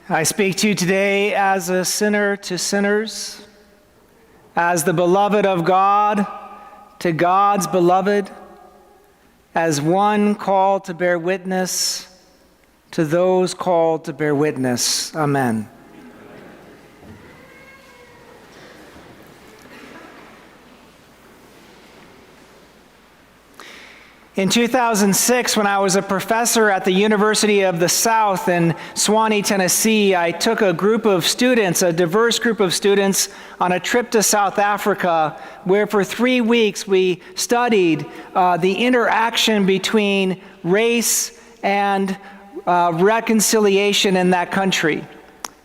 I speak to you today as a sinner to sinners, as the beloved of God to God's beloved, as one called to bear witness to those called to bear witness. Amen. In 2006, when I was a professor at the University of the South in Sewanee, Tennessee, I took a group of students, a diverse group of students, on a trip to South Africa, where for 3 weeks we studied the interaction between race and reconciliation in that country.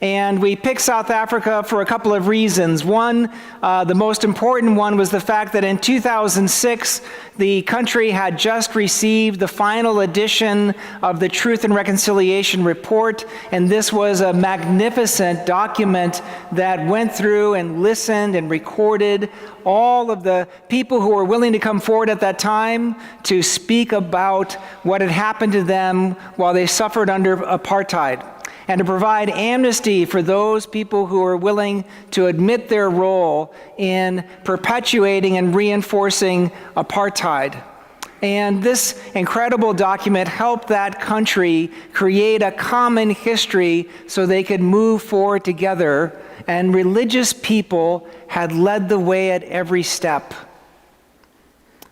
And we picked South Africa for a couple of reasons. One, the most important one, was the fact that in 2006, the country had just received the final edition of the Truth and Reconciliation Report, and this was a magnificent document that went through and listened and recorded all of the people who were willing to come forward at that time to speak about what had happened to them while they suffered under apartheid, and to provide amnesty for those people who are willing to admit their role in perpetuating and reinforcing apartheid. And this incredible document helped that country create a common history so they could move forward together, and religious people had led the way at every step.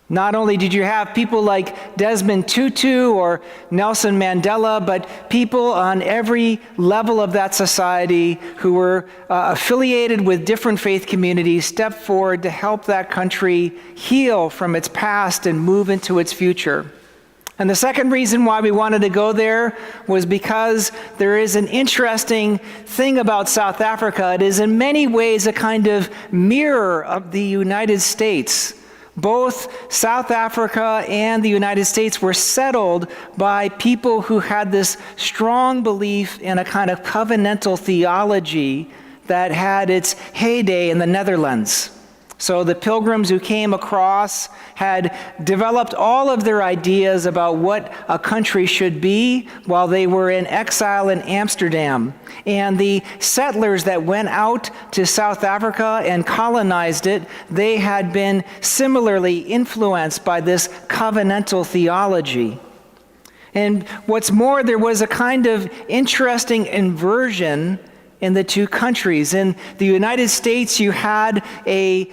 Not only did you have people like Desmond Tutu or Nelson Mandela, but people on every level of that society who were affiliated with different faith communities stepped forward to help that country heal from its past and move into its future. And the second reason why we wanted to go there was because there is an interesting thing about South Africa. It is in many ways a kind of mirror of the United States. Both South Africa and the United States were settled by people who had this strong belief in a kind of covenantal theology that had its heyday in the Netherlands. So the pilgrims who came across had developed all of their ideas about what a country should be while they were in exile in Amsterdam. And the settlers that went out to South Africa and colonized it, they had been similarly influenced by this covenantal theology. And what's more, there was a kind of interesting inversion in the two countries. In the United States, you had a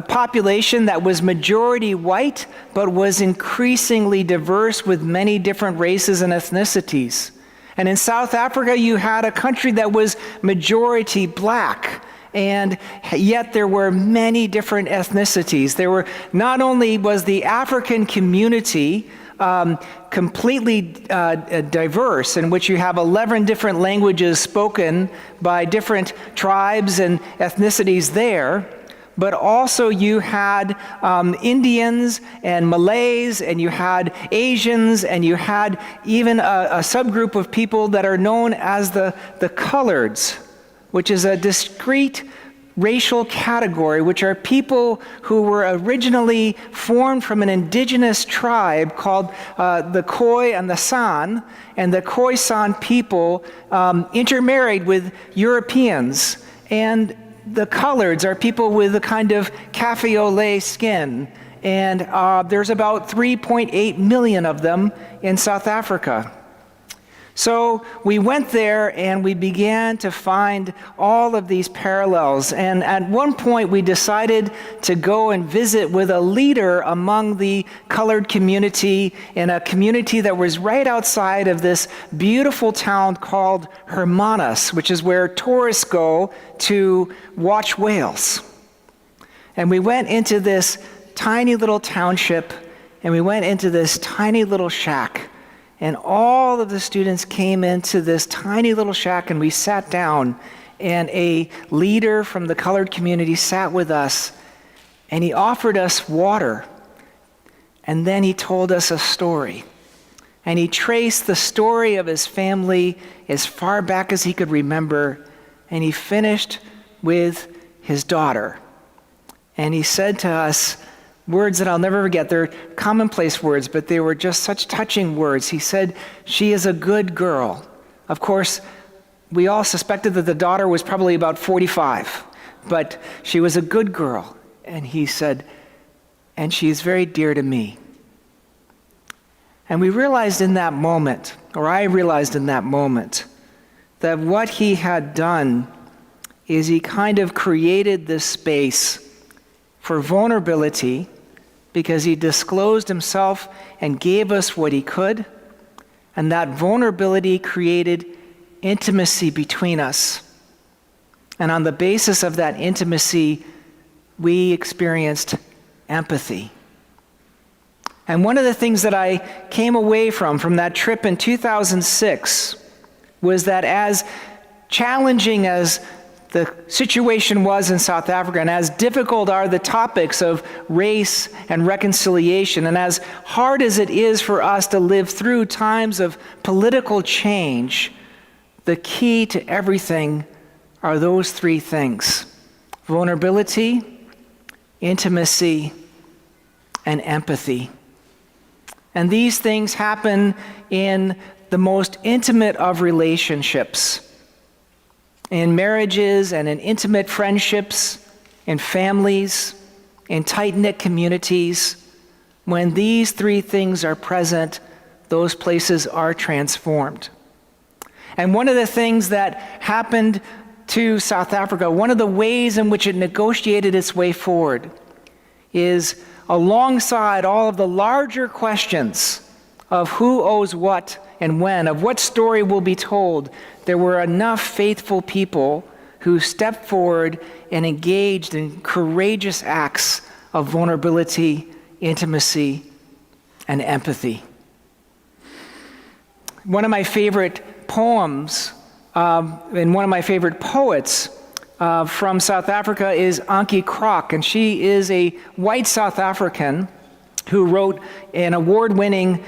population that was majority white, but was increasingly diverse with many different races and ethnicities. And in South Africa, you had a country that was majority black, and yet there were many different ethnicities. There were, not only was the African community completely diverse, in which you have 11 different languages spoken by different tribes and ethnicities there, but also you had Indians and Malays, and you had Asians, and you had even a subgroup of people that are known as the coloreds, which is a discrete racial category, which are people who were originally formed from an indigenous tribe called the Khoi and the San, and the Khoi-San people intermarried with Europeans, and the coloreds are people with a kind of cafe au lait skin, and there's about 3.8 million of them in South Africa. So we went there and we began to find all of these parallels. And at one point we decided to go and visit with a leader among the colored community in a community that was right outside of this beautiful town called Hermanus, which is where tourists go to watch whales. And we went into this tiny little township, and we went into this tiny little shack. And all of the students came into this tiny little shack, and we sat down, and a leader from the colored community sat with us, and he offered us water. And then he told us a story. And he traced the story of his family as far back as he could remember, and he finished with his daughter. And he said to us words that I'll never forget. They're commonplace words, but they were just such touching words. He said, "She is a good girl." Of course, we all suspected that the daughter was probably about 45, but she was a good girl. And he said, and she's very dear to me. And we realized in that moment, or I realized in that moment, that what he had done is he kind of created this space for vulnerability because he disclosed himself and gave us what he could. And that vulnerability created intimacy between us. And on the basis of that intimacy, we experienced empathy. And one of the things that I came away from that trip in 2006 was that as challenging as the situation was in South Africa, and as difficult are the topics of race and reconciliation, and as hard as it is for us to live through times of political change, the key to everything are those three things: vulnerability, intimacy, and empathy. And these things happen in the most intimate of relationships, in marriages and in intimate friendships, in families, in tight-knit communities. When these three things are present, those places are transformed. And one of the things that happened to South Africa, one of the ways in which it negotiated its way forward, is alongside all of the larger questions of who owes what and when, of what story will be told, there were enough faithful people who stepped forward and engaged in courageous acts of vulnerability, intimacy, and empathy. One of my favorite poems and one of my favorite poets from South Africa is Ankie Krok, and she is a white South African who wrote an award-winning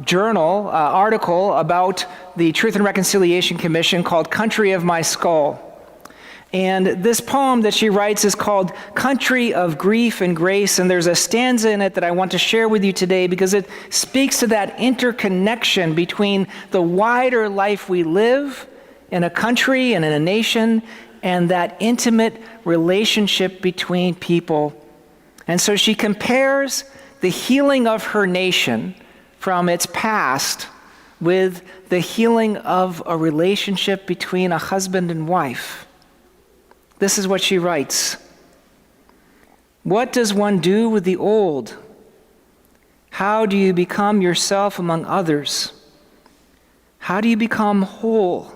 journal article about the Truth and Reconciliation Commission called Country of My Skull. And this poem that she writes is called Country of Grief and Grace, and there's a stanza in it that I want to share with you today because it speaks to that interconnection between the wider life we live in a country and in a nation and that intimate relationship between people. And so she compares the healing of her nation from its past with the healing of a relationship between a husband and wife. This is what she writes. What does one do with the old? How do you become yourself among others? How do you become whole?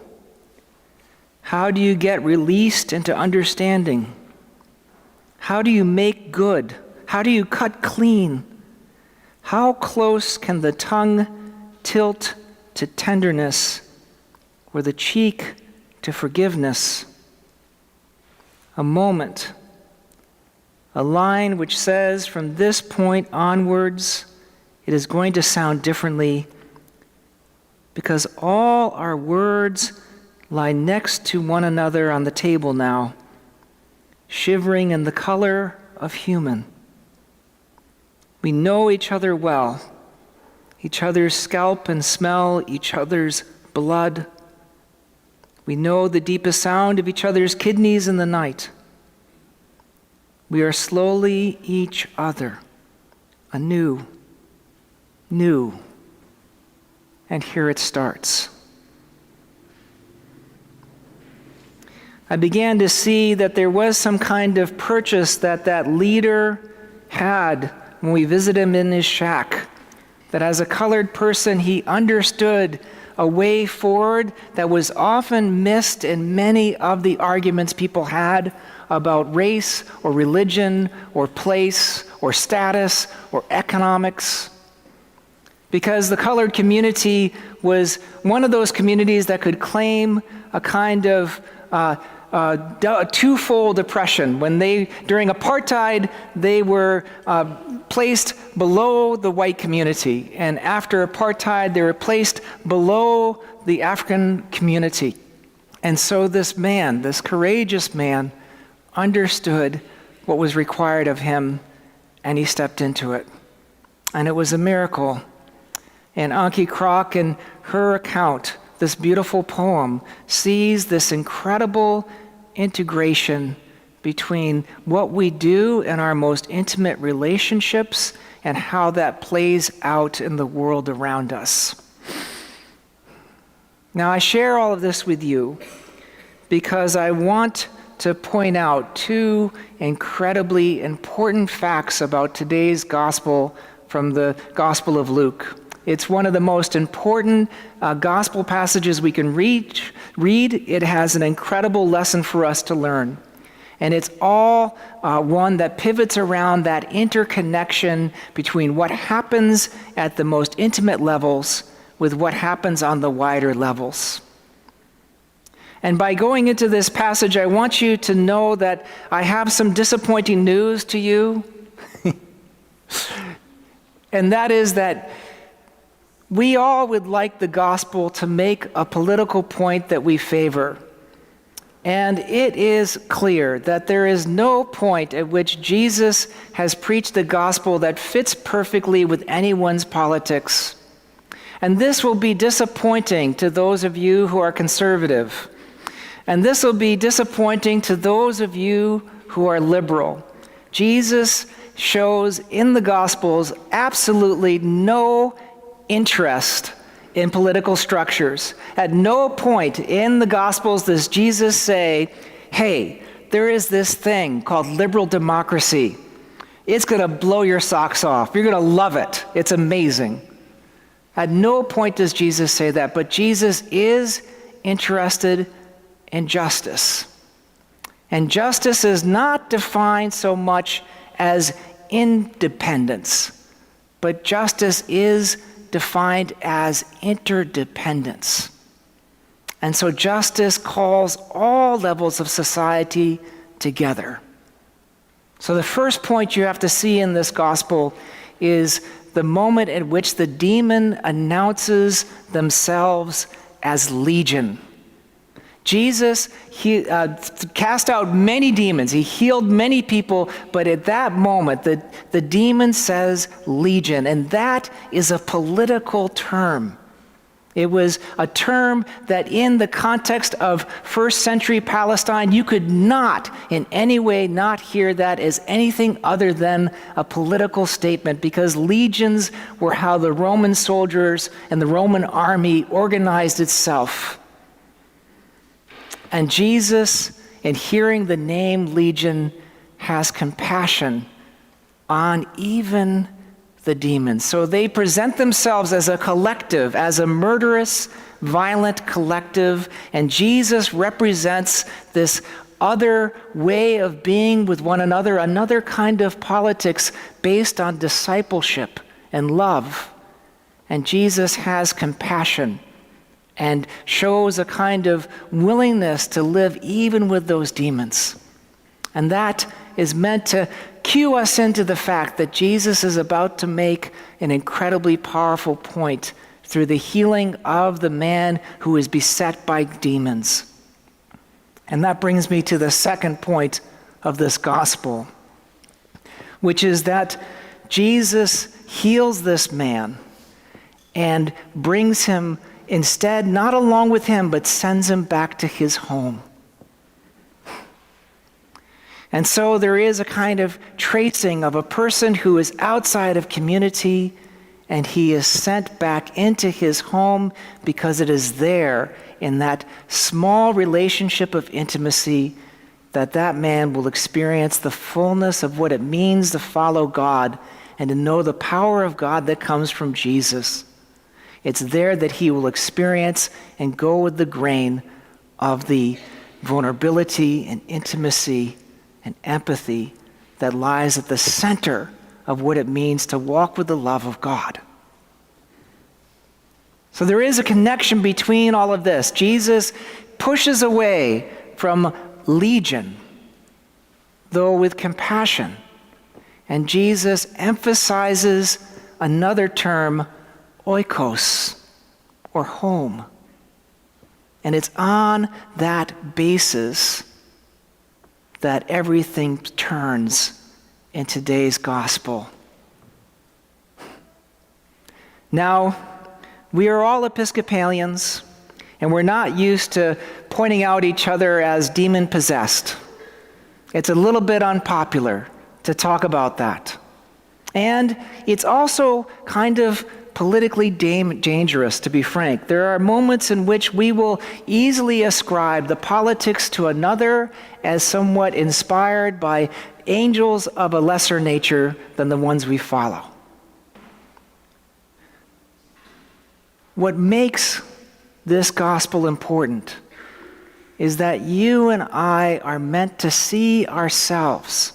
How do you get released into understanding? How do you make good? How do you cut clean? How close can the tongue tilt to tenderness or the cheek to forgiveness? A moment, a line which says from this point onwards, it is going to sound differently because all our words lie next to one another on the table now, shivering in the color of human. We know each other well, each other's scalp and smell each other's blood. We know the deepest sound of each other's kidneys in the night. We are slowly each other, anew, new. And here it starts. I began to see that there was some kind of purchase that leader had when we visited him in his shack. That as a colored person, he understood a way forward that was often missed in many of the arguments people had about race or religion or place or status or economics. Because the colored community was one of those communities that could claim a kind of twofold oppression. When during apartheid, they were placed below the white community, and after apartheid, they were placed below the African community. And so this man, this courageous man, understood what was required of him, and he stepped into it. And it was a miracle. And Ankie Krok, in her account, this beautiful poem, sees this incredible integration between what we do in our most intimate relationships and how that plays out in the world around us. Now, I share all of this with you because I want to point out two incredibly important facts about today's gospel from the Gospel of Luke. It's one of the most important gospel passages we can read. It has an incredible lesson for us to learn. And it's all one that pivots around that interconnection between what happens at the most intimate levels with what happens on the wider levels. And by going into this passage, I want you to know that I have some disappointing news to you. And that is that we all would like the gospel to make a political point that we favor. And it is clear that there is no point at which Jesus has preached the gospel that fits perfectly with anyone's politics. And this will be disappointing to those of you who are conservative. And this will be disappointing to those of you who are liberal. Jesus shows in the Gospels absolutely no interest in political structures. At no point in the Gospels does Jesus say, hey, there is this thing called liberal democracy. It's going to blow your socks off. You're going to love it. It's amazing. At no point does Jesus say that, but Jesus is interested in justice. And justice is not defined so much as independence, but justice is defined as interdependence. And so justice calls all levels of society together. So the first point you have to see in this gospel is the moment at which the demon announces themselves as legion. Jesus cast out many demons. He healed many people, but at that moment, the demon says legion, and that is a political term. It was a term that in the context of first century Palestine, you could not in any way not hear that as anything other than a political statement, because legions were how the Roman soldiers and the Roman army organized itself. And Jesus, in hearing the name Legion, has compassion on even the demons. So they present themselves as a collective, as a murderous, violent collective, and Jesus represents this other way of being with one another, another kind of politics based on discipleship and love. And Jesus has compassion and shows a kind of willingness to live even with those demons. And that is meant to cue us into the fact that Jesus is about to make an incredibly powerful point through the healing of the man who is beset by demons. And that brings me to the second point of this gospel, which is that Jesus heals this man and brings him instead, not along with him, but sends him back to his home. And so there is a kind of tracing of a person who is outside of community, and he is sent back into his home because it is there in that small relationship of intimacy that that man will experience the fullness of what it means to follow God and to know the power of God that comes from Jesus. It's there that he will experience and go with the grain of the vulnerability and intimacy and empathy that lies at the center of what it means to walk with the love of God. So there is a connection between all of this. Jesus pushes away from legion, though with compassion. And Jesus emphasizes another term, oikos, or home. And it's on that basis that everything turns in today's gospel. Now, we are all Episcopalians, And we're not used to pointing out each other as demon-possessed. It's a little bit unpopular to talk about that. And it's also kind of politically dangerous, to be frank. There are moments in which we will easily ascribe the politics to another as somewhat inspired by angels of a lesser nature than the ones we follow. What makes this gospel important is that you and I are meant to see ourselves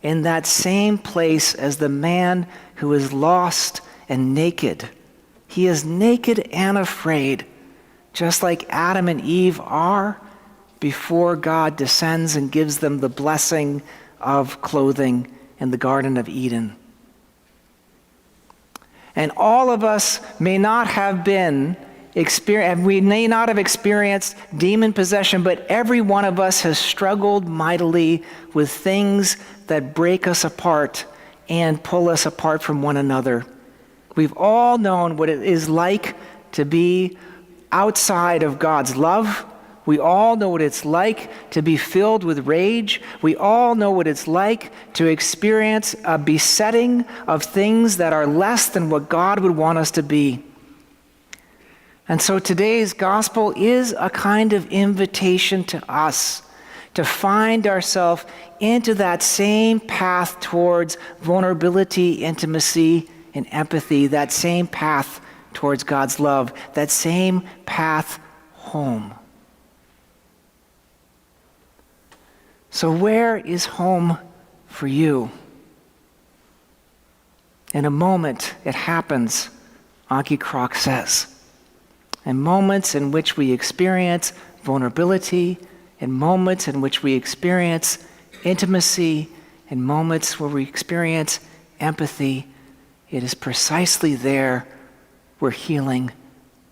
in that same place as the man who is lost and naked. He is naked and afraid, just like Adam and Eve are before God descends and gives them the blessing of clothing in the Garden of Eden. And all of us may not have we may not have experienced demon possession, but every one of us has struggled mightily with things that break us apart and pull us apart from one another. We've all known what it is like to be outside of God's love. We all know what it's like to be filled with rage. We all know what it's like to experience a besetting of things that are less than what God would want us to be. And so today's gospel is a kind of invitation to us to find ourselves into that same path towards vulnerability, intimacy, and empathy, that same path towards God's love, that same path home. So where is home for you? In a moment, it happens, Anki Krok says. In moments in which we experience vulnerability, in moments in which we experience intimacy, in moments where we experience empathy, it is precisely there where healing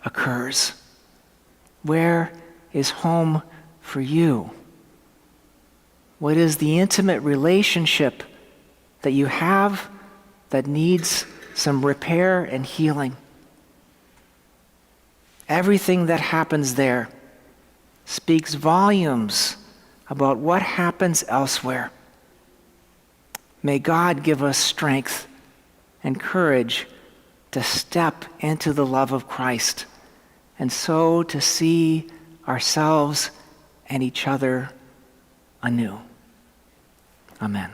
occurs. Where is home for you? What is the intimate relationship that you have that needs some repair and healing? Everything that happens there speaks volumes about what happens elsewhere. May God give us strength and courage to step into the love of Christ, and so to see ourselves and each other anew. Amen.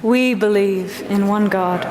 We believe in one God,